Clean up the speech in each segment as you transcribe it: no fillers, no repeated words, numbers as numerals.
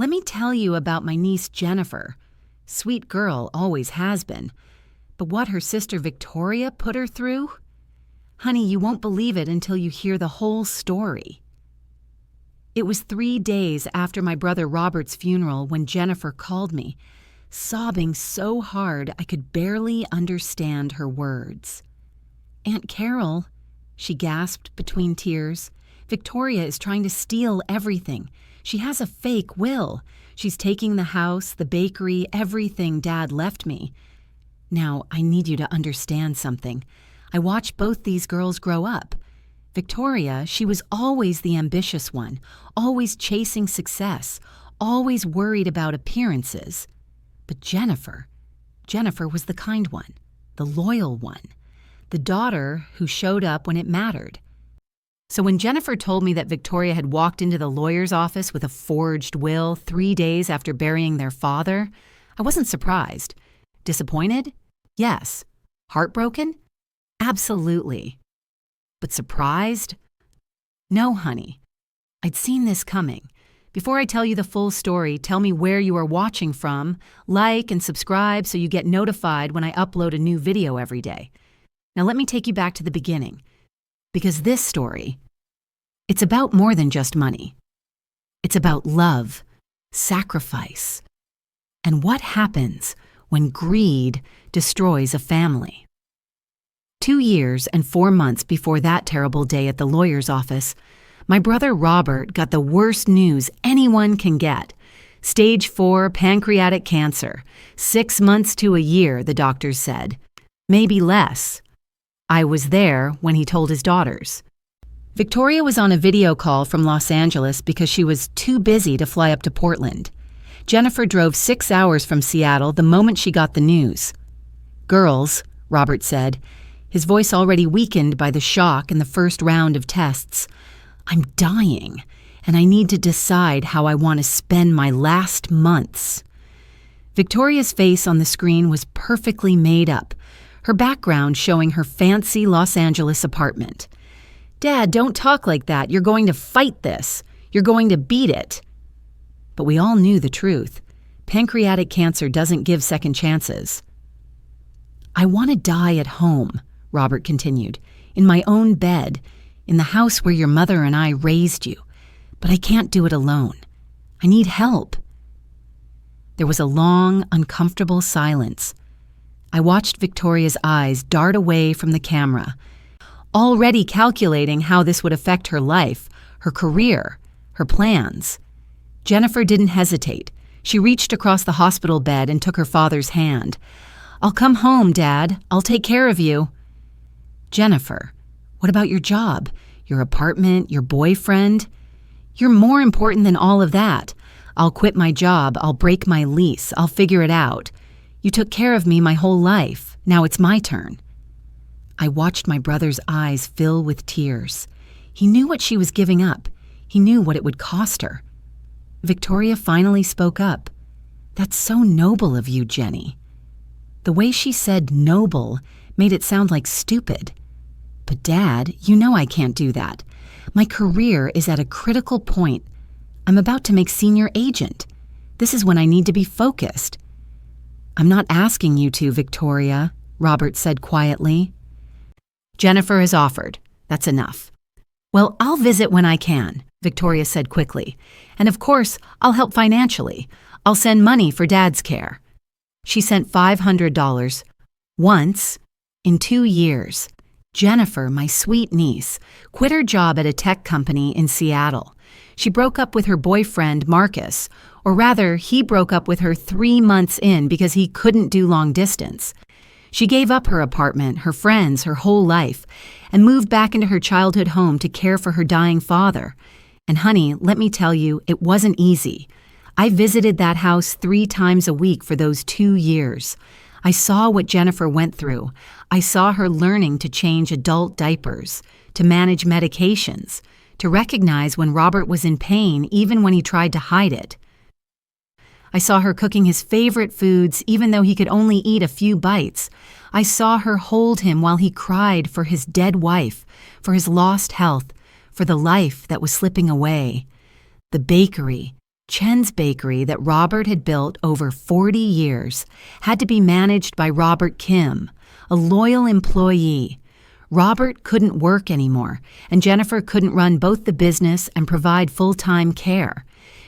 Let me tell you about my niece Jennifer. Sweet girl, always has been. But what her sister Victoria put her through? Honey, you won't believe it until you hear the whole story. It was 3 days after my brother Robert's funeral when Jennifer called me, sobbing so hard I could barely understand her words. "Aunt Carol," she gasped between tears, "Victoria is trying to steal everything. She has a fake will. She's taking the house, the bakery, everything Dad left me. Now, I need you to understand something. I watched both these girls grow up. Victoria, she was always the ambitious one, always chasing success, always worried about appearances. But Jennifer was the kind one, the loyal one, the daughter who showed up when it mattered. So when Jennifer told me that Victoria had walked into the lawyer's office with a forged will 3 days after burying their father, I wasn't surprised. Disappointed? Yes. Heartbroken? Absolutely. But surprised? No, honey. I'd seen this coming. Before I tell you the full story, tell me where you are watching from, like and subscribe so you get notified when I upload a new video every day. Now let me take you back to the beginning. Because this story, it's about more than just money. It's about love, sacrifice, and what happens when greed destroys a family. 2 years and 4 months before that terrible day at the lawyer's office, my brother Robert got the worst news anyone can get. Stage 4 pancreatic cancer, 6 months to a year, the doctors said. Maybe less. I was there when he told his daughters. Victoria was on a video call from Los Angeles because she was too busy to fly up to Portland. Jennifer drove 6 hours from Seattle the moment she got the news. "Girls," Robert said, his voice already weakened by the shock in the first round of tests, "I'm dying, and I need to decide how I want to spend my last months." Victoria's face on the screen was perfectly made up, her background showing her fancy Los Angeles apartment. "Dad, don't talk like that. You're going to fight this. You're going to beat it." But we all knew the truth. Pancreatic cancer doesn't give second chances. "I want to die at home," Robert continued, "in my own bed, in the house where your mother and I raised you. But I can't do it alone. I need help." There was a long, uncomfortable silence. I watched Victoria's eyes dart away from the camera, already calculating how this would affect her life, her career, her plans. Jennifer didn't hesitate. She reached across the hospital bed and took her father's hand. "I'll come home, Dad. I'll take care of you." "Jennifer, what about your job, your apartment, your boyfriend? You're more important than all of that. I'll quit my job. I'll break my lease. I'll figure it out. You took care of me my whole life. Now it's my turn." I watched my brother's eyes fill with tears. He knew what she was giving up. He knew what it would cost her. Victoria finally spoke up. "That's so noble of you, Jenny." The way she said noble made it sound like stupid. "But Dad, you know I can't do that. My career is at a critical point. I'm about to make senior agent. This is when I need to be focused." "I'm not asking you to, Victoria," Robert said quietly. "Jennifer has offered. That's enough." "Well, I'll visit when I can," Victoria said quickly. "And of course, I'll help financially. I'll send money for Dad's care." She sent $500. Once, in 2 years, Jennifer, my sweet niece, quit her job at a tech company in Seattle. She broke up with her boyfriend, Marcus, or rather, he broke up with her 3 months in because he couldn't do long distance. She gave up her apartment, her friends, her whole life, and moved back into her childhood home to care for her dying father. And honey, let me tell you, it wasn't easy. I visited that house 3 times a week for those 2 years. I saw what Jennifer went through. I saw her learning to change adult diapers, to manage medications, to recognize when Robert was in pain even when he tried to hide it. I saw her cooking his favorite foods even though he could only eat a few bites. I saw her hold him while he cried for his dead wife, for his lost health, for the life that was slipping away. The bakery, Chen's bakery that Robert had built over 40 years had to be managed by Robert Kim, a loyal employee. Robert couldn't work anymore, and Jennifer couldn't run both the business and provide full-time care.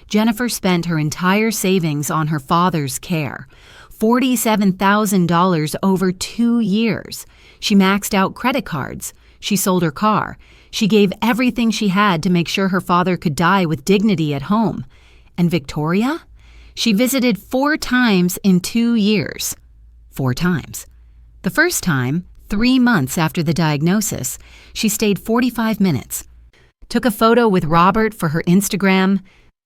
Jennifer spent her entire savings on her father's care, $47,000 over 2 years. She maxed out credit cards. She sold her car. She gave everything she had to make sure her father could die with dignity at home. And Victoria? She visited 4 times in 2 years. 4 times. The first time, 3 months after the diagnosis, she stayed 45 minutes. Took a photo with Robert for her Instagram.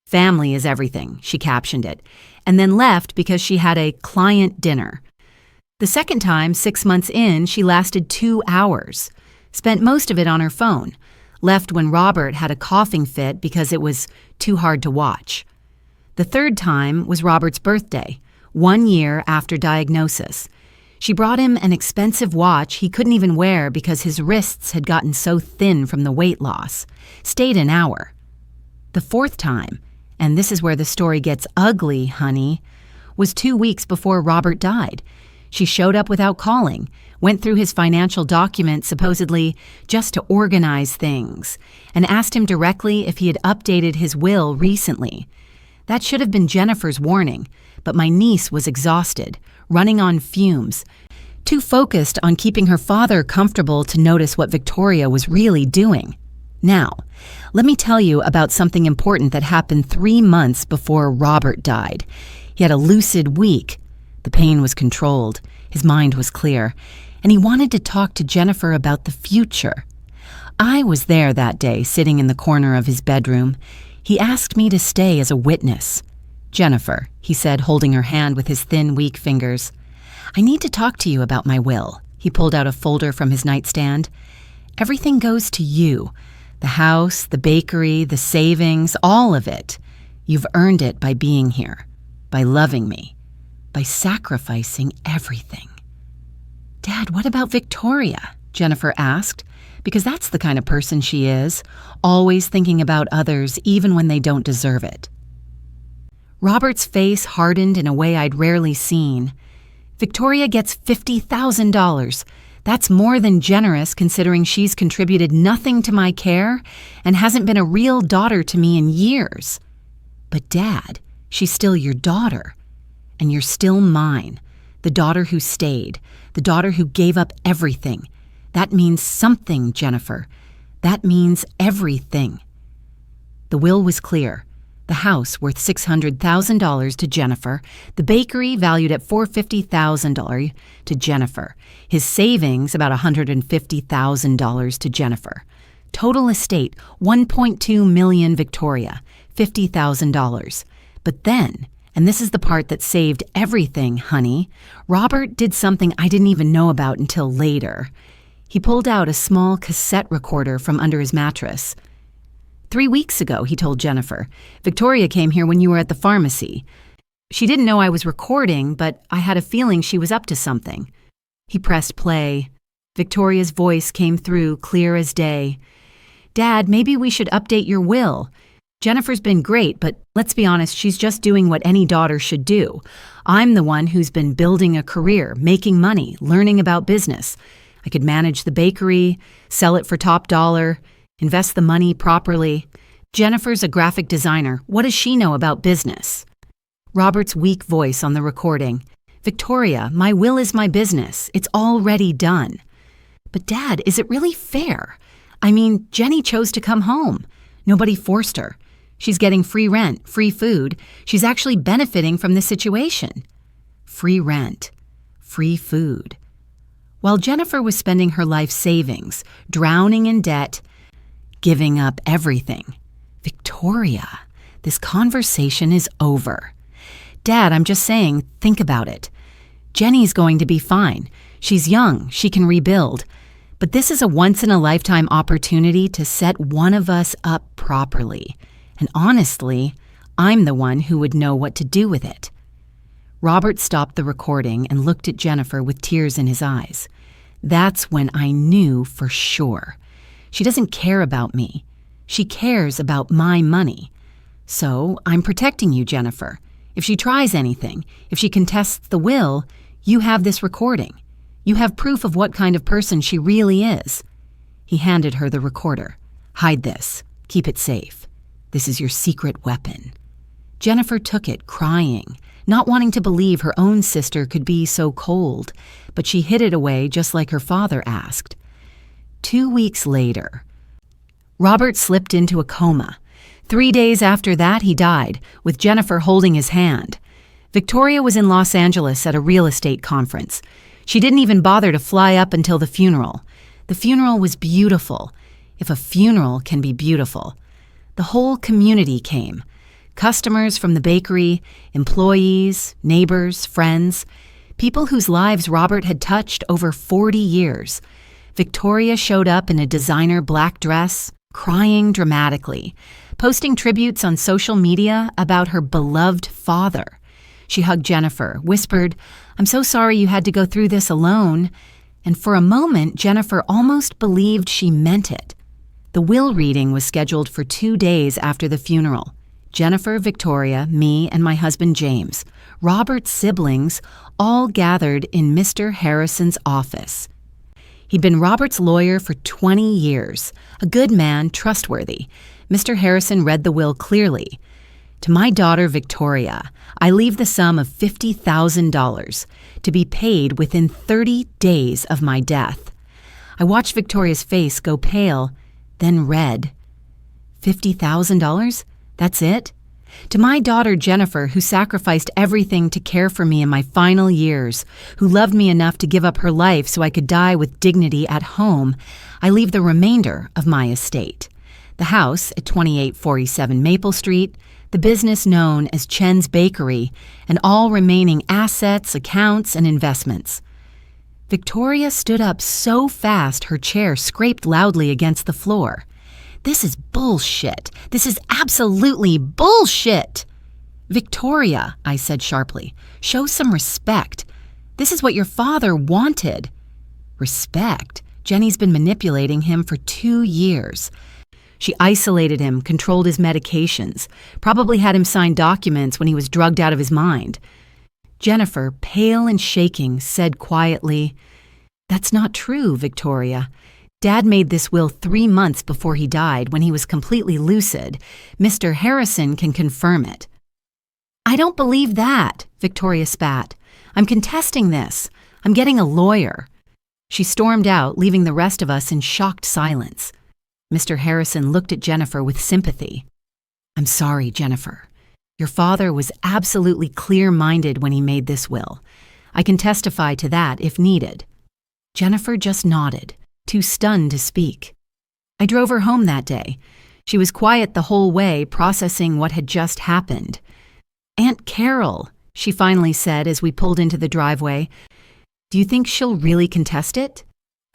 "Family is everything," she captioned it, and then left because she had a client dinner. The second time, 6 months in, she lasted 2 hours. Spent most of it on her phone. Left when Robert had a coughing fit because it was too hard to watch. The third time was Robert's birthday, 1 year after diagnosis. She brought him an expensive watch he couldn't even wear because his wrists had gotten so thin from the weight loss. Stayed an hour. The fourth time, and this is where the story gets ugly, honey, was 2 weeks before Robert died. She showed up without calling, went through his financial documents supposedly just to organize things, and asked him directly if he had updated his will recently. That should have been Jennifer's warning, but my niece was exhausted, running on fumes, too focused on keeping her father comfortable to notice what Victoria was really doing. Now, let me tell you about something important that happened 3 months before Robert died. He had a lucid week. The pain was controlled, his mind was clear, and he wanted to talk to Jennifer about the future. I was there that day, sitting in the corner of his bedroom. He asked me to stay as a witness. "Jennifer," he said, holding her hand with his thin, weak fingers, "I need to talk to you about my will." He pulled out a folder from his nightstand. "Everything goes to you. The house, the bakery, the savings, all of it. You've earned it by being here, by loving me, by sacrificing everything." "Dad, what about Victoria?" Jennifer asked, because that's the kind of person she is, always thinking about others even when they don't deserve it. Robert's face hardened in a way I'd rarely seen. "Victoria gets $50,000. That's more than generous considering she's contributed nothing to my care and hasn't been a real daughter to me in years. But Dad, she's still your daughter. And you're still mine. The daughter who stayed. The daughter who gave up everything. That means something, Jennifer. That means everything." The will was clear. The house worth $600,000 to Jennifer. The bakery valued at $450,000 to Jennifer. His savings about $150,000 to Jennifer. Total estate $1.2 million Victoria, $50,000. But then, and this is the part that saved everything, honey, Robert did something I didn't even know about until later. He pulled out a small cassette recorder from under his mattress. "3 weeks ago," he told Jennifer, "Victoria came here when you were at the pharmacy. She didn't know I was recording, but I had a feeling she was up to something." He pressed play. Victoria's voice came through clear as day. "Dad, maybe we should update your will. Jennifer's been great, but let's be honest, she's just doing what any daughter should do. I'm the one who's been building a career, making money, learning about business. I could manage the bakery, sell it for top dollar, invest the money properly. Jennifer's a graphic designer. What does she know about business?" Robert's weak voice on the recording. "Victoria, my will is my business. It's already done." "But Dad, is it really fair? I mean, Jenny chose to come home. Nobody forced her. She's getting free rent, free food. She's actually benefiting from this situation." Free rent, free food. While Jennifer was spending her life savings, drowning in debt, giving up everything. Victoria, this conversation is over. "Dad, I'm just saying, think about it. Jenny's going to be fine. She's young, she can rebuild. But this is a once-in-a-lifetime opportunity to set one of us up properly. And honestly, I'm the one who would know what to do with it." Robert stopped the recording and looked at Jennifer with tears in his eyes. That's when I knew for sure. She doesn't care about me. She cares about my money. So I'm protecting you, Jennifer. If she tries anything, if she contests the will, you have this recording. You have proof of what kind of person she really is." He handed her the recorder. "Hide this. Keep it safe. This is your secret weapon." Jennifer took it, crying, not wanting to believe her own sister could be so cold, but she hid it away just like her father asked. 2 weeks later, Robert slipped into a coma. 3 days after that, he died, with Jennifer holding his hand. Victoria was in Los Angeles at a real estate conference. She didn't even bother to fly up until the funeral. The funeral was beautiful, if a funeral can be beautiful. The whole community came. Customers from the bakery, employees, neighbors, friends, people whose lives Robert had touched over 40 years. Victoria showed up in a designer black dress, crying dramatically, posting tributes on social media about her beloved father. She hugged Jennifer, whispered, "I'm so sorry you had to go through this alone." And for a moment, Jennifer almost believed she meant it. The will reading was scheduled for 2 days after the funeral. Jennifer, Victoria, me, and my husband James, Robert's siblings, all gathered in Mr. Harrison's office. He'd been Robert's lawyer for 20 years, a good man, trustworthy. Mr. Harrison read the will clearly. "To my daughter Victoria, I leave the sum of $50,000 to be paid within 30 days of my death." I watched Victoria's face go pale, then red. $50,000? That's it? "To my daughter Jennifer, who sacrificed everything to care for me in my final years, who loved me enough to give up her life so I could die with dignity at home, I leave the remainder of my estate. The house at 2847 Maple Street, the business known as Chen's Bakery, and all remaining assets, accounts, and investments." Victoria stood up so fast her chair scraped loudly against the floor. "This is bullshit. This is absolutely bullshit." "Victoria," I said sharply, "show some respect. This is what your father wanted." Respect? Jenny's been manipulating him for 2 years. She isolated him, controlled his medications, probably had him sign documents when he was drugged out of his mind. Jennifer, pale and shaking, said quietly, "That's not true, Victoria. Dad made this will 3 months before he died, when he was completely lucid. Mr. Harrison can confirm it." "I don't believe that," Victoria spat. "I'm contesting this. I'm getting a lawyer." She stormed out, leaving the rest of us in shocked silence. Mr. Harrison looked at Jennifer with sympathy. "I'm sorry, Jennifer. Your father was absolutely clear-minded when he made this will. I can testify to that if needed." Jennifer just nodded, too stunned to speak. I drove her home that day. She was quiet the whole way, processing what had just happened. "Aunt Carol," she finally said as we pulled into the driveway, "do you think she'll really contest it?"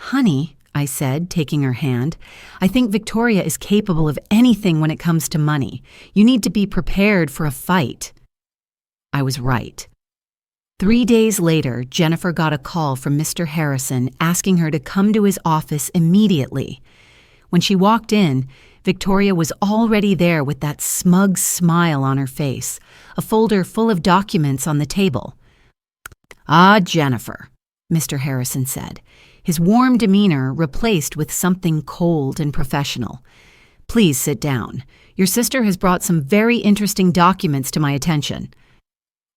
"Honey," I said, taking her hand, "I think Victoria is capable of anything when it comes to money. You need to be prepared for a fight." I was right. 3 days later, Jennifer got a call from Mr. Harrison asking her to come to his office immediately. When she walked in, Victoria was already there with that smug smile on her face, a folder full of documents on the table. "Ah, Jennifer," Mr. Harrison said, his warm demeanor replaced with something cold and professional. "Please sit down. Your sister has brought some very interesting documents to my attention."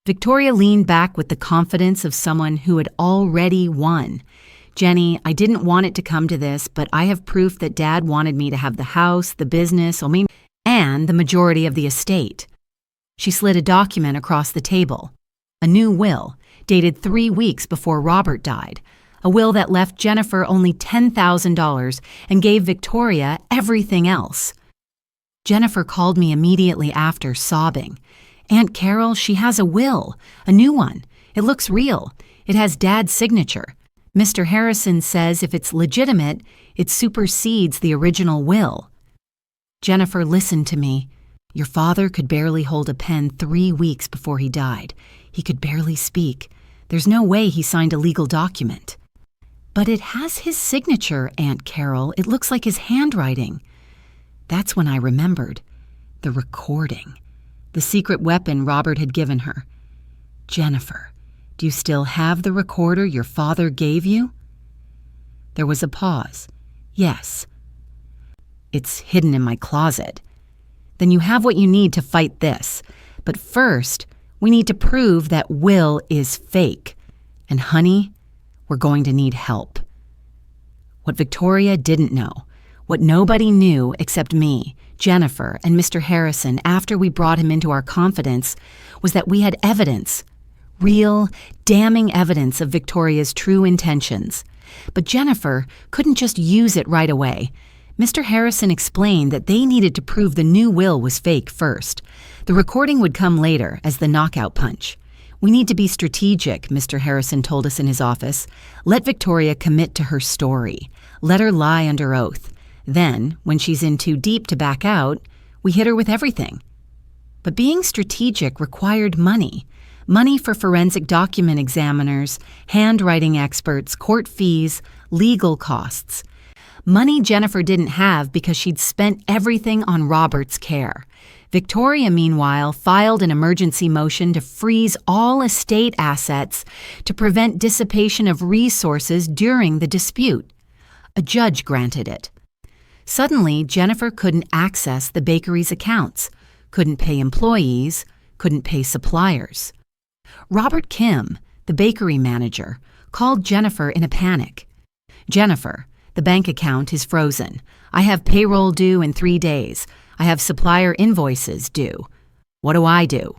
Victoria leaned back with the confidence of someone who had already won. "Jenny, I didn't want it to come to this, but I have proof that Dad wanted me to have the house, the business, and the majority of the estate." She slid a document across the table. A new will, dated 3 weeks before Robert died. A will that left Jennifer only $10,000 and gave Victoria everything else. Jennifer called me immediately after, sobbing. "Aunt Carol, she has a will, a new one. It looks real. It has Dad's signature. Mr. Harrison says if it's legitimate, it supersedes the original will." Jennifer listened to me. "Your father could barely hold a pen 3 weeks before he died. He could barely speak. There's no way he signed a legal document." "But it has his signature, Aunt Carol. It looks like his handwriting." That's when I remembered. The recording. the secret weapon Robert had given her. "Jennifer, do you still have the recorder your father gave you?" There was a pause. "Yes." "It's hidden in my closet." "Then you have what you need to fight this. But first, we need to prove that Will is fake. And honey, we're going to need help." What Victoria didn't know, what nobody knew except me, Jennifer, and Mr. Harrison after we brought him into our confidence, was that we had evidence, real, damning evidence of Victoria's true intentions. But Jennifer couldn't just use it right away. Mr. Harrison explained that they needed to prove the new will was fake first. The recording would come later as the knockout punch. "We need to be strategic," Mr. Harrison told us in his office. "Let Victoria commit to her story. Let her lie under oath. Then, when she's in too deep to back out, we hit her with everything." But being strategic required money. Money for forensic document examiners, handwriting experts, court fees, legal costs. Money Jennifer didn't have because she'd spent everything on Robert's care. Victoria, meanwhile, filed an emergency motion to freeze all estate assets to prevent dissipation of resources during the dispute. A judge granted it. Suddenly, Jennifer couldn't access the bakery's accounts, couldn't pay employees, couldn't pay suppliers. Robert Kim, the bakery manager, called Jennifer in a panic. "Jennifer, the bank account is frozen. I have payroll due in 3 days. I have supplier invoices due. What do I do?"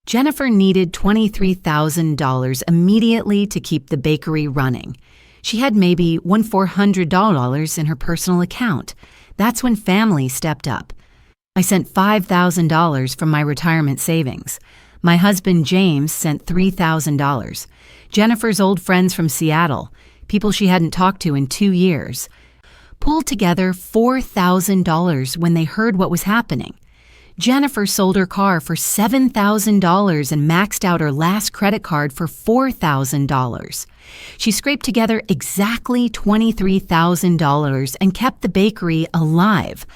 Jennifer needed $23,000 immediately to keep the bakery running. She had maybe $1,400 in her personal account. That's when family stepped up. I sent $5,000 from my retirement savings. My husband James sent $3,000. Jennifer's old friends from Seattle, people she hadn't talked to in 2 years, pulled together $4,000 when they heard what was happening. Jennifer sold her car for $7,000 and maxed out her last credit card for $4,000. She scraped together exactly $23,000 and kept the bakery alive.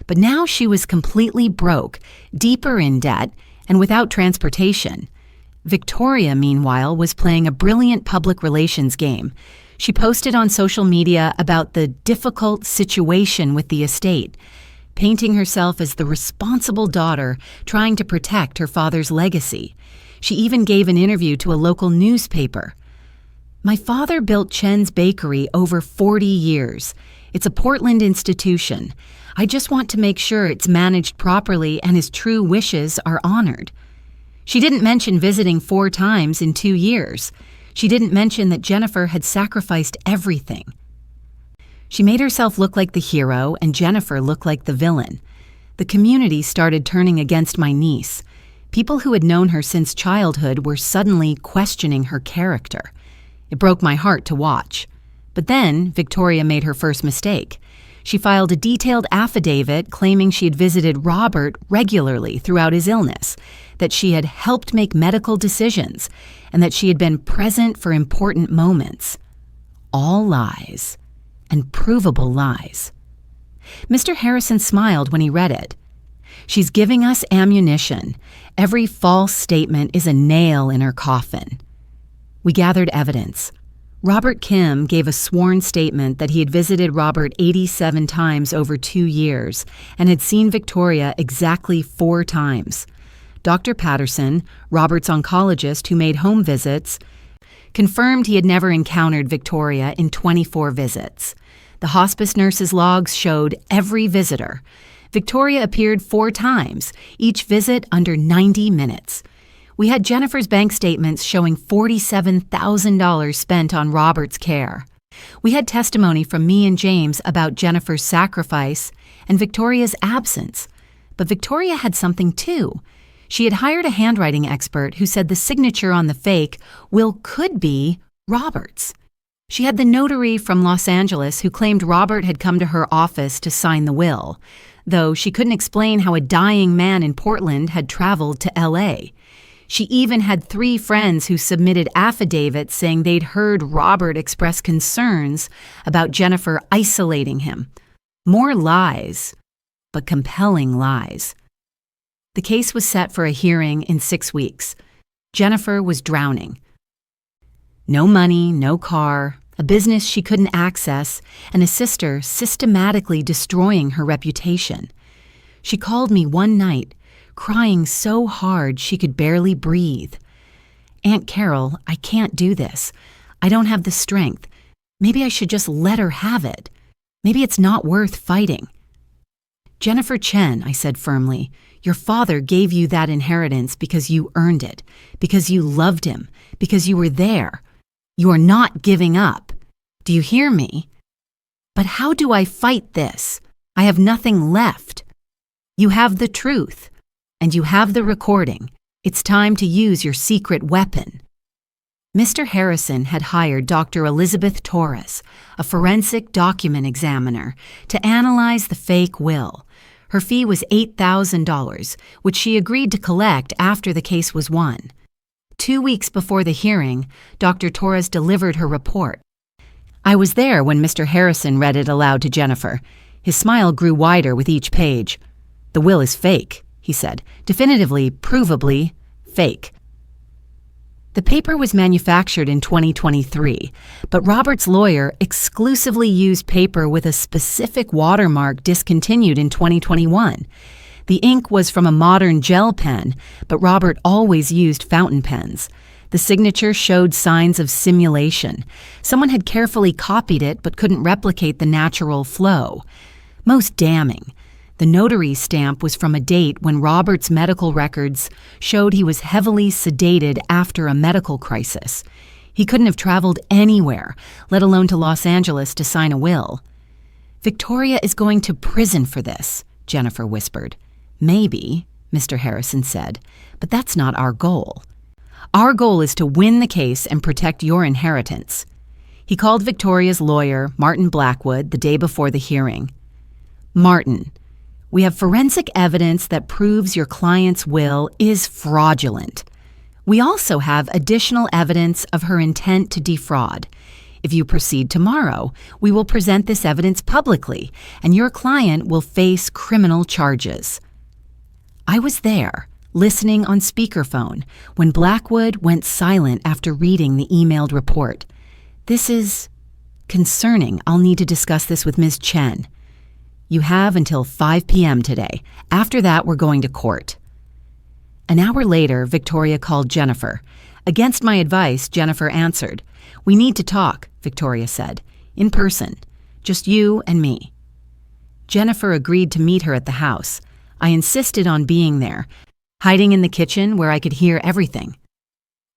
But now she was completely broke, deeper in debt, and without transportation. Victoria, meanwhile, was playing a brilliant public relations game. She posted on social media about the difficult situation with the estate, painting herself as the responsible daughter trying to protect her father's legacy. She even gave an interview to a local newspaper. "My father built Chen's Bakery over 40 years. It's a Portland institution. I just want to make sure it's managed properly and his true wishes are honored." She didn't mention visiting 4 times in 2 years. She didn't mention that Jennifer had sacrificed everything. She made herself look like the hero and Jennifer look like the villain. The community started turning against my niece. People who had known her since childhood were suddenly questioning her character. It broke my heart to watch. But then Victoria made her first mistake. She filed a detailed affidavit claiming she had visited Robert regularly throughout his illness, that she had helped make medical decisions, and that she had been present for important moments. All lies, and provable lies. Mr. Harrison smiled when he read it. "She's giving us ammunition. Every false statement is a nail in her coffin." We gathered evidence. Robert Kim gave a sworn statement that he had visited Robert 87 times over 2 years and had seen Victoria exactly 4 times. Dr. Patterson, Robert's oncologist who made home visits, confirmed he had never encountered Victoria in 24 visits. The hospice nurse's logs showed every visitor. Victoria appeared 4 times, each visit under 90 minutes. We had Jennifer's bank statements showing $47,000 spent on Robert's care. We had testimony from me and James about Jennifer's sacrifice and Victoria's absence. But Victoria had something too. She had hired a handwriting expert who said the signature on the fake will could be Robert's. She had the notary from Los Angeles who claimed Robert had come to her office to sign the will, though she couldn't explain how a dying man in Portland had traveled to L.A. She even had 3 friends who submitted affidavits saying they'd heard Robert express concerns about Jennifer isolating him. More lies, but compelling lies. The case was set for a hearing in 6 weeks. Jennifer was drowning. No money, no car, a business she couldn't access, and a sister systematically destroying her reputation. She called me one night, crying so hard she could barely breathe. "Aunt Carol, I can't do this. I don't have the strength. Maybe I should just let her have it. Maybe it's not worth fighting." "Jennifer Chen," I said firmly, "your father gave you that inheritance because you earned it, because you loved him, because you were there. You are not giving up. Do you hear me? But how do I fight this? I have nothing left. You have the truth, and you have the recording. It's time to use your secret weapon." Mr. Harrison had hired Dr. Elizabeth Torres, a forensic document examiner, to analyze the fake will. Her fee was $8,000, which she agreed to collect after the case was won. 2 weeks before the hearing, Dr. Torres delivered her report. I was there when Mr. Harrison read it aloud to Jennifer. His smile grew wider with each page. "The will is fake," he said. "Definitively, provably, fake." The paper was manufactured in 2023, but Robert's lawyer exclusively used paper with a specific watermark discontinued in 2021. The ink was from a modern gel pen, but Robert always used fountain pens. The signature showed signs of simulation. Someone had carefully copied it but couldn't replicate the natural flow. Most damning, the notary stamp was from a date when Robert's medical records showed he was heavily sedated after a medical crisis. He couldn't have traveled anywhere, let alone to Los Angeles to sign a will. "Victoria is going to prison for this," Jennifer whispered. "Maybe," Mr. Harrison said, "but that's not our goal. Our goal is to win the case and protect your inheritance." He called Victoria's lawyer, Martin Blackwood, the day before the hearing. "Martin, we have forensic evidence that proves your client's will is fraudulent. We also have additional evidence of her intent to defraud. If you proceed tomorrow, we will present this evidence publicly, and your client will face criminal charges." I was there, listening on speakerphone, when Blackwood went silent after reading the emailed report. "This is concerning. I'll need to discuss this with Ms. Chen. You have until 5 p.m. today. After that, we're going to court." An hour later, Victoria called Jennifer. Against my advice, Jennifer answered. "We need to talk," Victoria said. "In person. Just you and me." Jennifer agreed to meet her at the house. I insisted on being there, hiding in the kitchen where I could hear everything.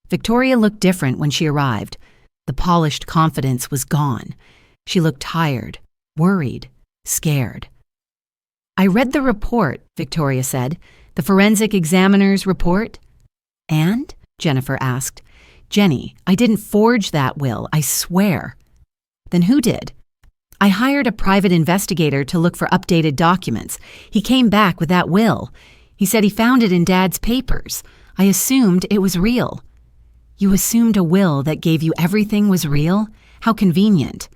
Victoria looked different when she arrived. The polished confidence was gone. She looked tired, worried, scared. "I read the report," Victoria said. "The forensic examiner's report." "And?" Jennifer asked. "Jenny, I didn't forge that will, I swear." "Then who did?" "I hired a private investigator to look for updated documents. He came back with that will. He said he found it in Dad's papers. I assumed it was real." "You assumed a will that gave you everything was real? How convenient."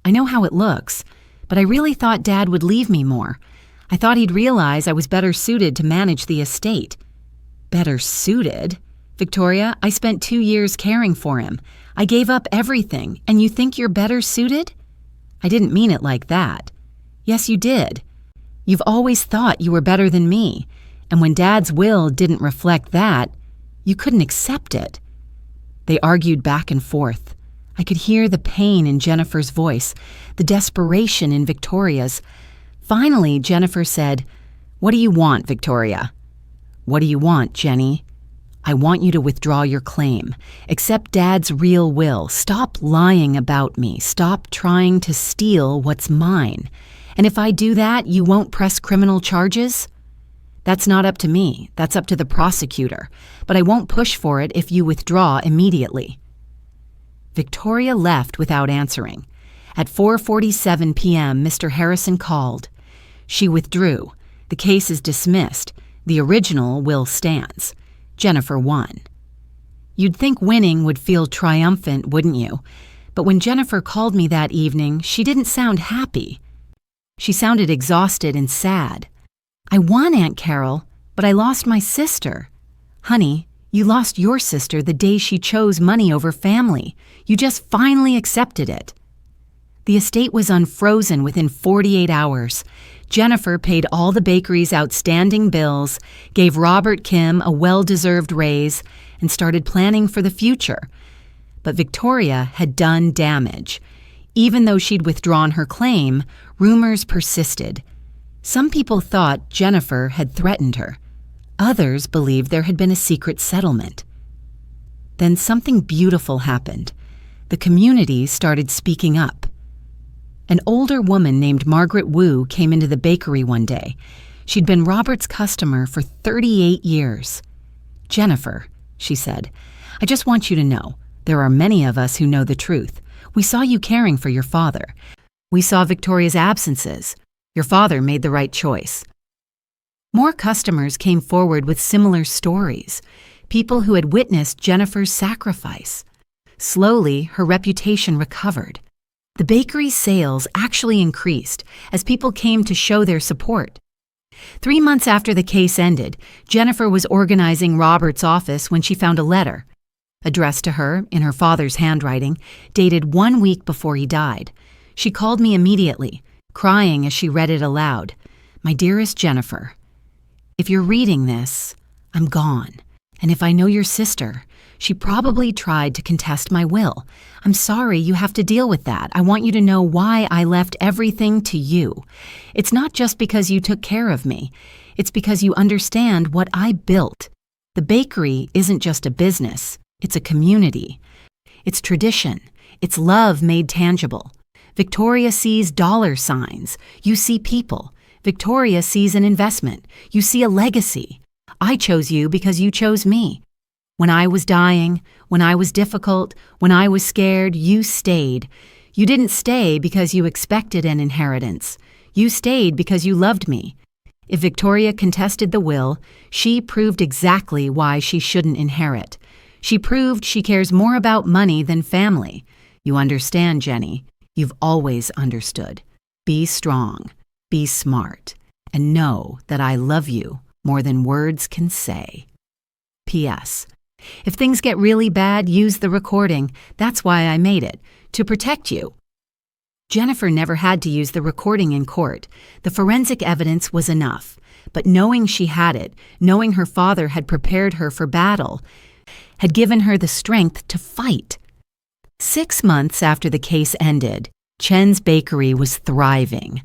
"I know how it looks, but I really thought Dad would leave me more. I thought he'd realize I was better suited to manage the estate." "Better suited?" "Victoria, I spent 2 years caring for him. I gave up everything, and you think you're better suited?" "I didn't mean it like that." "Yes, you did. You've always thought you were better than me, and when Dad's will didn't reflect that, you couldn't accept it." They argued back and forth. I could hear the pain in Jennifer's voice, the desperation in Victoria's. Finally, Jennifer said, "What do you want, Victoria?" "What do you want, Jenny?" "I want you to withdraw your claim. Accept Dad's real will. Stop lying about me. Stop trying to steal what's mine. And if I do that, you won't press criminal charges?" "That's not up to me. That's up to the prosecutor. But I won't push for it if you withdraw immediately." Victoria left without answering. At 4:47 p.m., Mr. Harrison called. She withdrew. The case is dismissed. The original will stands. Jennifer won. You'd think winning would feel triumphant, wouldn't you? But when Jennifer called me that evening, she didn't sound happy. She sounded exhausted and sad. "I won, Aunt Carol, But I lost my sister. Honey, you lost your sister the day she chose money over family. You just finally accepted it. The estate was unfrozen within 48 hours. Jennifer paid all the bakery's outstanding bills, gave Robert Kim a well-deserved raise, and started planning for the future. But Victoria had done damage. Even though she'd withdrawn her claim, rumors persisted. Some people thought Jennifer had threatened her. Others believed there had been a secret settlement. Then something beautiful happened. The community started speaking up. An older woman named Margaret Wu came into the bakery one day. She'd been Robert's customer for 38 years. "Jennifer," she said, "I just want you to know, there are many of us who know the truth. We saw you caring for your father. We saw Victoria's absences. Your father made the right choice." More customers came forward with similar stories, people who had witnessed Jennifer's sacrifice. Slowly, her reputation recovered. The bakery's sales actually increased as people came to show their support. 3 months after the case ended, Jennifer was organizing Robert's office when she found a letter, addressed to her in her father's handwriting, dated 1 week before he died. She called me immediately, crying as she read it aloud. "My dearest Jennifer, if you're reading this, I'm gone. And if I know your sister, she probably tried to contest my will. I'm sorry you have to deal with that. I want you to know why I left everything to you. It's not just because you took care of me. It's because you understand what I built. The bakery isn't just a business. It's a community. It's tradition. It's love made tangible. Victoria sees dollar signs. You see people. Victoria sees an investment. You see a legacy. I chose you because you chose me. When I was dying, when I was difficult, when I was scared, you stayed. You didn't stay because you expected an inheritance. You stayed because you loved me. If Victoria contested the will, she proved exactly why she shouldn't inherit. She proved she cares more about money than family. You understand, Jenny. You've always understood. Be strong, be smart, and know that I love you more than words can say. P.S. If things get really bad, use the recording. That's why I made it, to protect you. Jennifer never had to use the recording in court. The forensic evidence was enough. But knowing she had it, knowing her father had prepared her for battle, had given her the strength to fight. 6 months after the case ended, Chen's Bakery was thriving.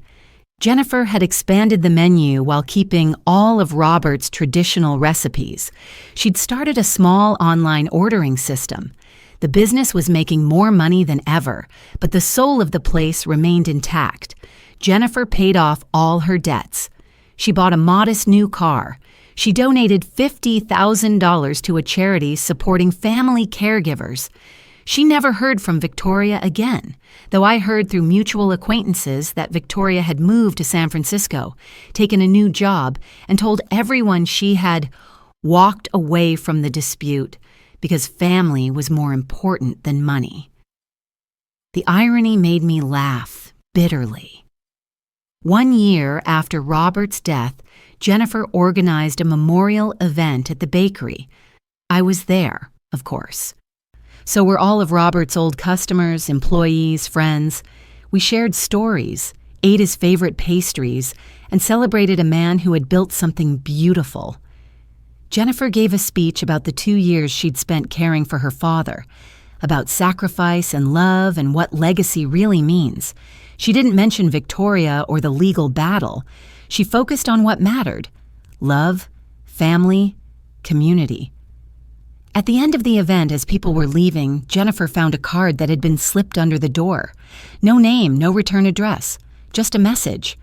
Jennifer had expanded the menu while keeping all of Robert's traditional recipes. She'd started a small online ordering system. The business was making more money than ever, but the soul of the place remained intact. Jennifer paid off all her debts. She bought a modest new car. She donated $50,000 to a charity supporting family caregivers. She never heard from Victoria again, though I heard through mutual acquaintances that Victoria had moved to San Francisco, taken a new job, and told everyone she had walked away from the dispute because family was more important than money. The irony made me laugh bitterly. 1 year after Robert's death, Jennifer organized a memorial event at the bakery. I was there, of course. So were all of Robert's old customers, employees, friends. We shared stories, ate his favorite pastries, and celebrated a man who had built something beautiful. Jennifer gave a speech about the 2 years she'd spent caring for her father, about sacrifice and love and what legacy really means. She didn't mention Victoria or the legal battle. She focused on what mattered: love, family, community. At the end of the event, as people were leaving, Jennifer found a card that had been slipped under the door. No name, no return address, just a message.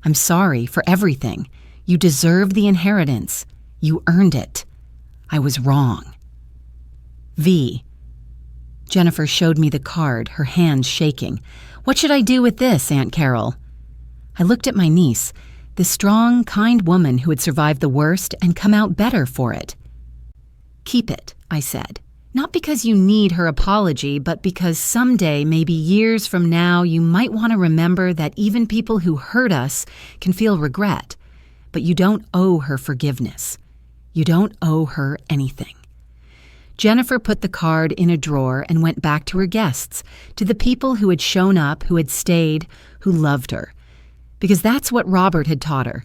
"I'm sorry for everything. You deserve the inheritance. You earned it. I was wrong. V." Jennifer showed me the card, her hands shaking. "What should I do with this, Aunt Carol?" I looked at my niece, this strong, kind woman who had survived the worst and come out better for it. "Keep it," I said. "Not because you need her apology, but because someday, maybe years from now, you might want to remember that even people who hurt us can feel regret. but you don't owe her forgiveness. You don't owe her anything. Jennifer put the card in a drawer and went back to her guests, to the people who had shown up, who had stayed, who loved her. Because that's what Robert had taught her.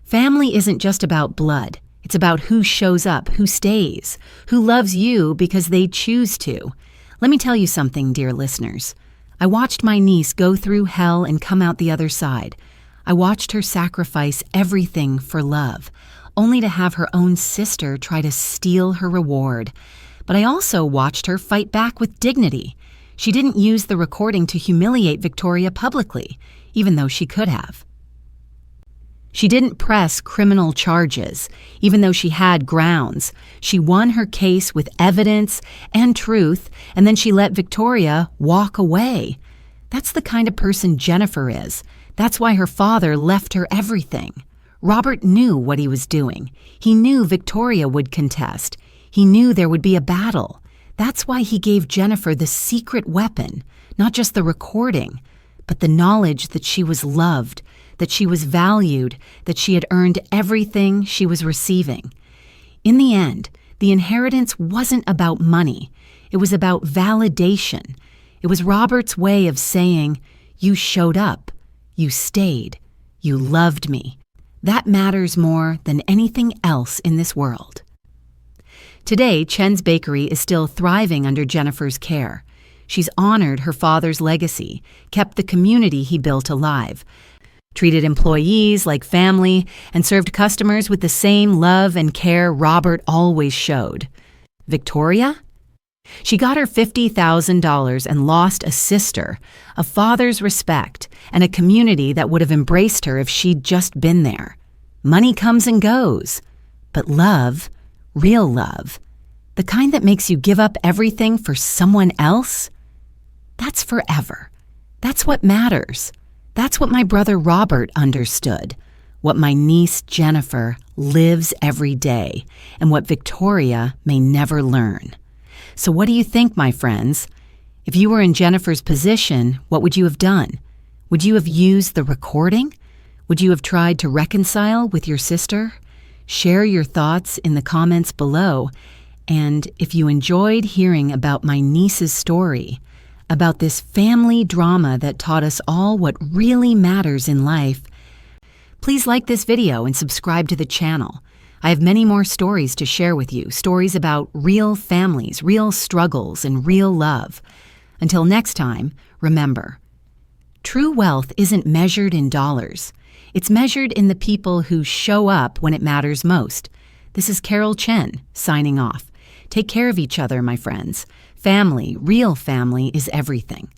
Family isn't just about blood. It's about who shows up, who stays, who loves you because they choose to. Let me tell you something, dear listeners. I watched my niece go through hell and come out the other side. I watched her sacrifice everything for love, only to have her own sister try to steal her reward. But I also watched her fight back with dignity. She didn't use the recording to humiliate Victoria publicly, even though she could have. She didn't press criminal charges, even though she had grounds. She won her case with evidence and truth, and then she let Victoria walk away. That's the kind of person Jennifer is. That's why her father left her everything. Robert knew what he was doing. He knew Victoria would contest. He knew there would be a battle. That's why he gave Jennifer the secret weapon, not just the recording, but the knowledge that she was loved, that she was valued, that she had earned everything she was receiving. In the end, the inheritance wasn't about money. It was about validation. It was Robert's way of saying, "You showed up. You stayed. You loved me." That matters more than anything else in this world. Today, Chen's Bakery is still thriving under Jennifer's care. She's honored her father's legacy, kept the community he built alive, treated employees like family, and served customers with the same love and care Robert always showed. Victoria? She got her $50,000 and lost a sister, a father's respect, and a community that would have embraced her if she'd just been there. Money comes and goes, but love, real love, the kind that makes you give up everything for someone else, that's forever. That's what matters. That's what my brother Robert understood, what my niece Jennifer lives every day, and what Victoria may never learn. So what do you think, my friends? If you were in Jennifer's position, what would you have done? Would you have used the recording? Would you have tried to reconcile with your sister? Share your thoughts in the comments below. And if you enjoyed hearing about my niece's story, about this family drama that taught us all what really matters in life, please like this video and subscribe to the channel. I have many more stories to share with you, stories about real families, real struggles, and real love. Until next time, remember, true wealth isn't measured in dollars. It's measured in the people who show up when it matters most. This is Carol Chen, signing off. Take care of each other, my friends. Family, real family, is everything.